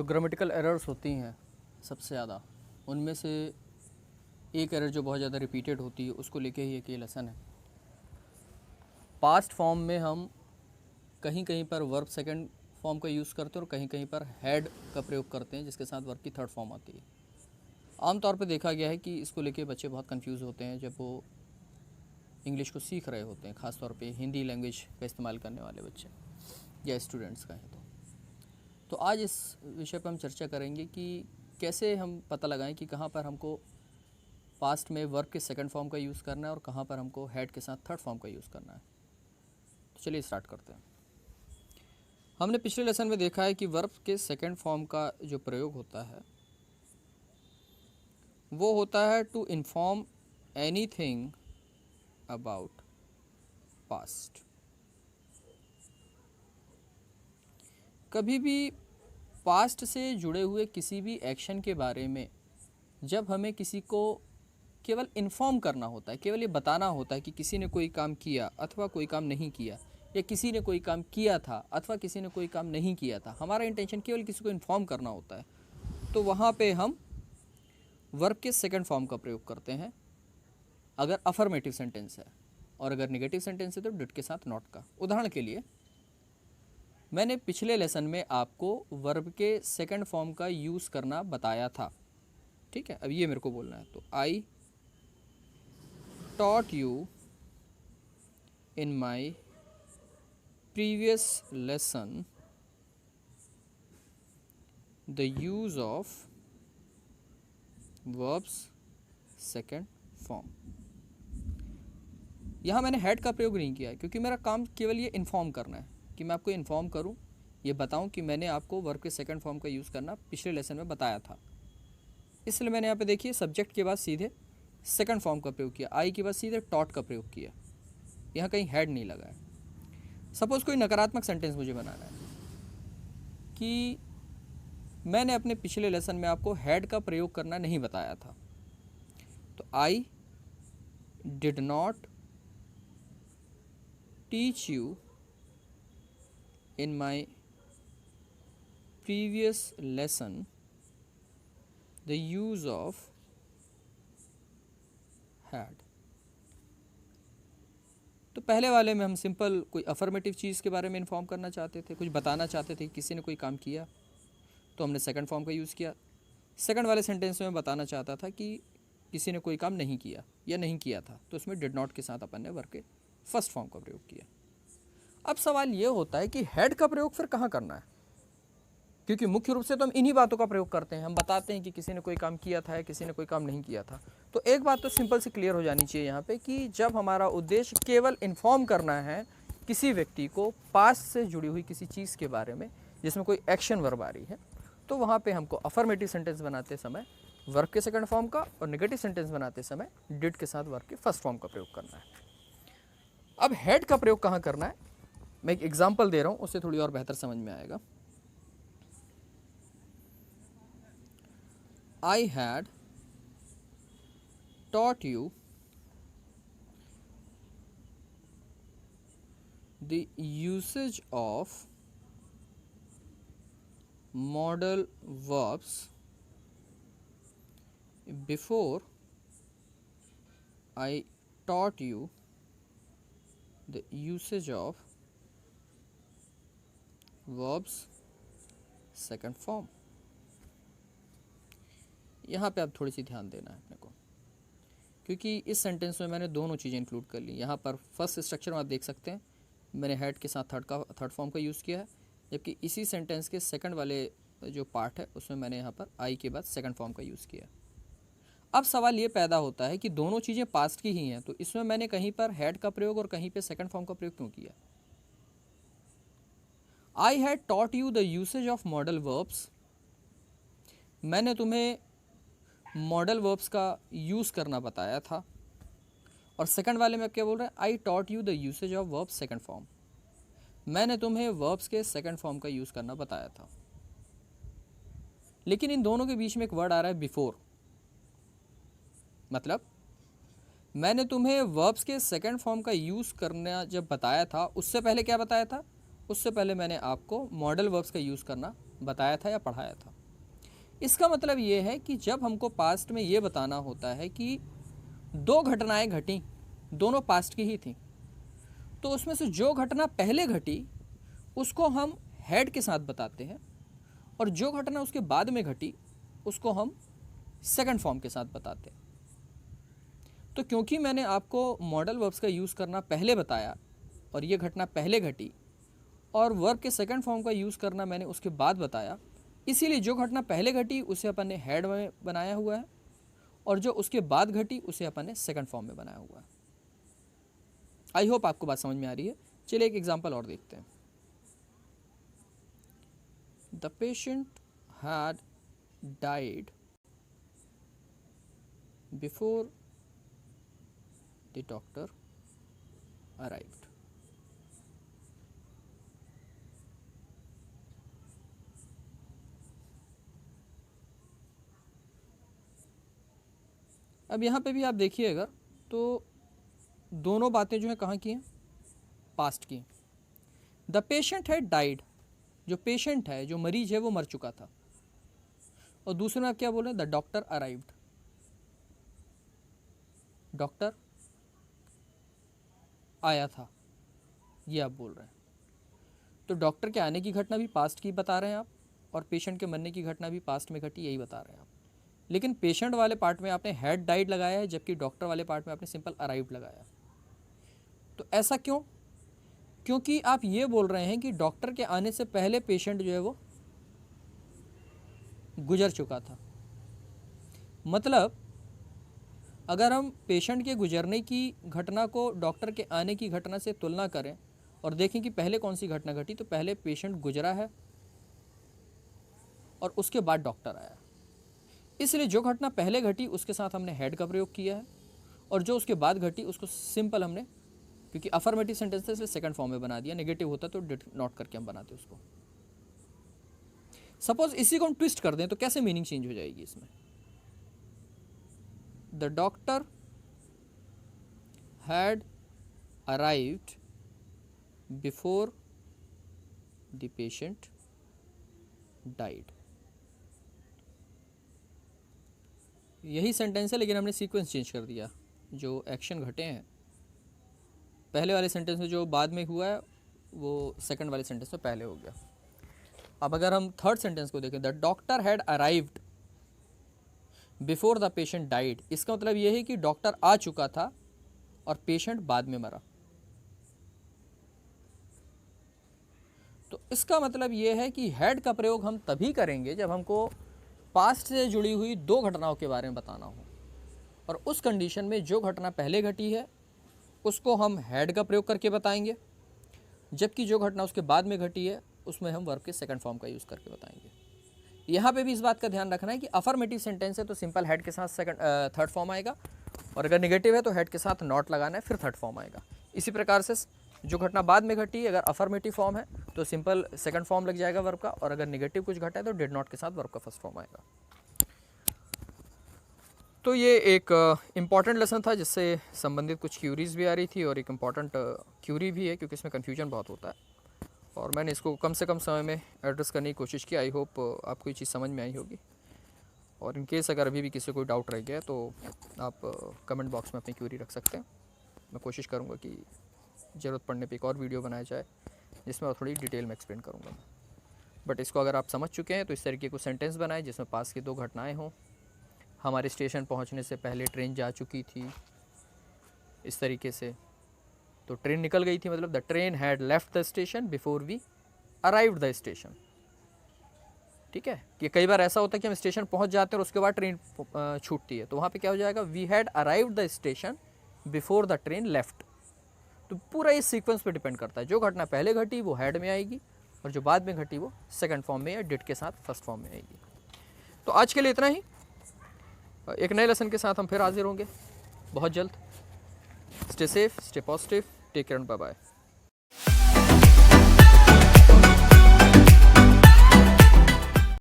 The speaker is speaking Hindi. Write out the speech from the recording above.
जो ग्रामेटिकल एरर्स होती हैं सबसे ज़्यादा, उनमें से एक एरर जो बहुत ज़्यादा रिपीटेड होती है उसको लेके ही एक ये लेसन है। पास्ट फॉर्म में हम कहीं कहीं पर वर्ब सेकंड फॉर्म का यूज़ करते हैं और कहीं कहीं पर हैड का प्रयोग करते हैं, जिसके साथ वर्ब की थर्ड फॉर्म आती है। आमतौर पर देखा गया है कि इसको लेके बच्चे बहुत कंफ्यूज होते हैं जब वो इंग्लिश को सीख रहे होते हैं, ख़ासतौर पे हिंदी लैंग्वेज का इस्तेमाल करने वाले बच्चे या स्टूडेंट्स का है। तो आज इस विषय पर हम चर्चा करेंगे कि कैसे हम पता लगाएं कि कहाँ पर हमको पास्ट में वर्ब के सेकंड फॉर्म का यूज़ करना है और कहाँ पर हमको हैड के साथ थर्ड फॉर्म का यूज़ करना है। तो चलिए स्टार्ट करते हैं। हमने पिछले लेसन में देखा है कि वर्ब के सेकंड फॉर्म का जो प्रयोग होता है वो होता है to inform anything about past. कभी भी पास्ट से जुड़े हुए किसी भी एक्शन के बारे में जब हमें किसी को केवल इन्फॉर्म करना होता है, केवल ये बताना होता है कि किसी ने कोई काम किया अथवा कोई काम नहीं किया, या किसी ने कोई काम किया था अथवा किसी ने कोई काम नहीं किया था, हमारा इंटेंशन केवल किसी को इन्फॉर्म करना होता है, तो वहाँ पे हम वर्ब के सेकंड फॉर्म का प्रयोग करते हैं अगर अफर्मेटिव सेंटेंस है, और अगर नेगेटिव सेंटेंस है तो डिड के साथ नॉट का। उदाहरण के लिए मैंने पिछले लेसन में आपको वर्ब के सेकंड फॉर्म का यूज़ करना बताया था, ठीक है। अब ये मेरे को बोलना है, तो I taught you in my previous lesson the use of verbs second form. यहाँ मैंने हैड का प्रयोग नहीं किया है क्योंकि मेरा काम केवल ये इन्फॉर्म करना है कि मैं आपको इन्फॉर्म करूँ, ये बताऊँ कि मैंने आपको वर्ब के सेकंड फॉर्म का यूज़ करना पिछले लेसन में बताया था। इसलिए मैंने यहाँ पे देखिए सब्जेक्ट के बाद सीधे सेकंड फॉर्म का प्रयोग किया, आई के बाद सीधे टॉट का प्रयोग किया, यहाँ कहीं हैड नहीं लगा है। सपोज़ कोई नकारात्मक सेंटेंस मुझे बनाना है कि मैंने अपने पिछले लेसन में आपको हैड का प्रयोग करना नहीं बताया था, तो I did not teach you in my previous lesson the use of had। तो पहले वाले में हम सिंपल कोई अफर्मेटिव चीज़ के बारे में इन्फॉर्म करना चाहते थे, कुछ बताना चाहते थे कि किसी ने कोई काम किया, तो हमने सेकंड फॉर्म का यूज़ किया। सेकंड वाले सेंटेंस में बताना चाहता था कि किसी ने कोई काम नहीं किया या नहीं किया था, तो उसमें डिड नॉट के साथ अपन ने वर्ब के फर्स्ट फॉर्म का प्रयोग किया। अब सवाल ये होता है कि हैड का प्रयोग फिर कहाँ करना है, क्योंकि मुख्य रूप से तो हम इन्हीं बातों का प्रयोग करते हैं, हम बताते हैं कि किसी ने कोई काम किया था या किसी ने कोई काम नहीं किया था। तो एक बात तो सिंपल से क्लियर हो जानी चाहिए यहाँ पे कि जब हमारा उद्देश्य केवल इन्फॉर्म करना है किसी व्यक्ति को पास्ट से जुड़ी हुई किसी चीज़ के बारे में जिसमें कोई एक्शन वर्ब आ रही है, तो वहाँ पर हमको अफर्मेटिव सेंटेंस बनाते समय वर्ब के सेकंड फॉर्म का और नेगेटिव सेंटेंस बनाते समय डिड के साथ वर्ब के फर्स्ट फॉर्म का प्रयोग करना है। अब हैड का प्रयोग कहाँ करना है, मैं एक एग्जाम्पल दे रहा हूँ, उससे थोड़ी और बेहतर समझ में आएगा। I had taught you the usage of modal verbs before I taught you the usage of verbs second form। यहाँ पे आप थोड़ी सी ध्यान देना है अपने को, क्योंकि इस सेंटेंस में मैंने दोनों चीज़ें इंक्लूड कर ली। यहाँ पर फर्स्ट स्ट्रक्चर में आप देख सकते हैं मैंने हैड के साथ थर्ड फॉर्म का यूज़ किया है, जबकि इसी सेंटेंस के सेकंड वाले जो पार्ट है उसमें मैंने यहाँ पर आई के बाद सेकंड फॉर्म का यूज़ किया। अब सवाल ये पैदा होता है कि दोनों चीज़ें पास्ट की ही हैं, तो इसमें मैंने कहीं पर हैड का प्रयोग और कहीं पर सेकंड फॉर्म का प्रयोग क्यों किया। I had taught you the usage of modal verbs, मैंने तुम्हें मॉडल वर्ब्स का यूज़ करना बताया था, और सेकंड वाले में क्या बोल रहा है, I taught you the usage of verbs second form, मैंने तुम्हें वर्ब्स के सेकंड फॉर्म का यूज़ करना बताया था। लेकिन इन दोनों के बीच में एक वर्ड आ रहा है बिफोर, मतलब मैंने तुम्हें वर्ब्स के सेकंड फॉर्म का यूज़ करना जब बताया था, उससे पहले क्या बताया था, उससे पहले मैंने आपको मॉडल वर्ब्स का यूज़ करना बताया था या पढ़ाया था। इसका मतलब ये है कि जब हमको पास्ट में ये बताना होता है कि दो घटनाएं घटी, दोनों पास्ट की ही थी, तो उसमें से जो घटना पहले घटी उसको हम हैड के साथ बताते हैं, और जो घटना उसके बाद में घटी उसको हम सेकंड फॉर्म के साथ बताते हैं। तो क्योंकि मैंने आपको मॉडल वर्ब्स का यूज़ करना पहले बताया और ये घटना पहले घटी, और वर्ब के सेकंड फॉर्म का यूज़ करना मैंने उसके बाद बताया, इसीलिए जो घटना पहले घटी उसे अपन ने हैड में बनाया हुआ है, और जो उसके बाद घटी उसे अपन ने सेकंड फॉर्म में बनाया हुआ है। आई होप आपको बात समझ में आ रही है। चलिए एक एग्जांपल और देखते हैं। The patient had died before the doctor arrived. अब यहाँ पे भी आप देखिएगा तो दोनों बातें जो है कहाँ की हैं, पास्ट की। द पेशेंट हैड डाइड, जो पेशेंट है, जो मरीज है, वो मर चुका था, और दूसरे में आप क्या बोल रहे हैं, द डॉक्टर अराइव्ड, डॉक्टर आया था, ये आप बोल रहे हैं। तो डॉक्टर के आने की घटना भी पास्ट की बता रहे हैं आप, और पेशेंट के मरने की घटना भी पास्ट में घटी, यही बता रहे हैं आप। लेकिन पेशेंट वाले पार्ट में आपने हैड डाइड लगाया है, जबकि डॉक्टर वाले पार्ट में आपने सिंपल अराइव्ड लगाया। तो ऐसा क्यों? क्योंकि आप ये बोल रहे हैं कि डॉक्टर के आने से पहले पेशेंट जो है वो गुजर चुका था। मतलब अगर हम पेशेंट के गुजरने की घटना को डॉक्टर के आने की घटना से तुलना करें और देखें कि पहले कौन सी घटना घटी, तो पहले पेशेंट गुजरा है और उसके बाद डॉक्टर आया। इसलिए जो घटना पहले घटी उसके साथ हमने हैड का प्रयोग किया है, और जो उसके बाद घटी उसको सिंपल हमने, क्योंकि अफर्मेटिव सेंटेंस है इसलिए सेकंड फॉर्म में बना दिया, नेगेटिव होता तो डिड नॉट करके हम बनाते उसको। सपोज इसी को हम ट्विस्ट कर दें तो कैसे मीनिंग चेंज हो जाएगी इसमें। The doctor had arrived before the patient died. यही सेंटेंस है, लेकिन हमने सीक्वेंस चेंज कर दिया। जो एक्शन घटे हैं पहले वाले सेंटेंस में, जो बाद में हुआ है वो सेकंड वाले सेंटेंस में पहले हो गया। अब अगर हम थर्ड सेंटेंस को देखें, the doctor had arrived before the patient died, इसका मतलब यह है कि डॉक्टर आ चुका था और पेशेंट बाद में मरा। तो इसका मतलब यह है कि हैड का प्रयोग हम तभी करेंगे जब हमको पास्ट से जुड़ी हुई दो घटनाओं के बारे में बताना हो, और उस कंडीशन में जो घटना पहले घटी है उसको हम हैड का प्रयोग करके बताएंगे, जबकि जो घटना उसके बाद में घटी है उसमें हम वर्ब के सेकंड फॉर्म का यूज़ करके बताएंगे। यहाँ पे भी इस बात का ध्यान रखना है कि अफर्मेटिव सेंटेंस है तो सिंपल हैड के साथ थर्ड फॉर्म आएगा, और अगर नेगेटिव है तो हैड के साथ नॉट लगाना है, फिर थर्ड फॉर्म आएगा। इसी प्रकार से जो घटना बाद में घटी, अगर अफर्मेटिव फॉर्म है तो सिंपल सेकंड फॉर्म लग जाएगा वर्ब का, और अगर नेगेटिव कुछ घटा है तो डिड नॉट के साथ वर्ब का फर्स्ट फॉर्म आएगा। तो ये एक इम्पॉर्टेंट लेसन था जिससे संबंधित कुछ क्यूरीज भी आ रही थी, और एक इम्पॉर्टेंट क्यूरी भी है क्योंकि इसमें कन्फ्यूजन बहुत होता है, और मैंने इसको कम से कम समय में एड्रेस करने की कोशिश की। आई होप आपको ये चीज़ समझ में आई होगी, और इन केस अगर अभी भी किसी को कोई डाउट रह गया तो आप कमेंट बॉक्स में अपनी क्यूरी रख सकते हैं। मैं कोशिश करूँगा कि ज़रूरत पड़ने पे एक और वीडियो बनाया जाए जिसमें और थोड़ी डिटेल में एक्सप्लेन करूँगा। बट इसको अगर आप समझ चुके हैं तो इस तरीके को सेंटेंस बनाए जिसमें पास की दो घटनाएँ हों, हमारे स्टेशन पहुंचने से पहले ट्रेन जा चुकी थी, इस तरीके से। तो ट्रेन निकल गई थी, मतलब the train had left the station before we arrived the station. ठीक है, कि कई बार ऐसा होता है कि हम स्टेशन पहुंच जाते हैं और उसके बाद ट्रेन छूटती है, तो वहाँ पे क्या हो जाएगा, we had arrived the station before the train left. तो पूरा इस सीक्वेंस पे डिपेंड करता है, जो घटना पहले घटी वो हैड में आएगी, और जो बाद में घटी वो सेकंड फॉर्म में या डिड के साथ फर्स्ट फॉर्म में आएगी। तो आज के लिए इतना ही। एक नए लेसन के साथ हम फिर हाजिर होंगे बहुत जल्द। Stay safe, stay positive, take care and bye bye.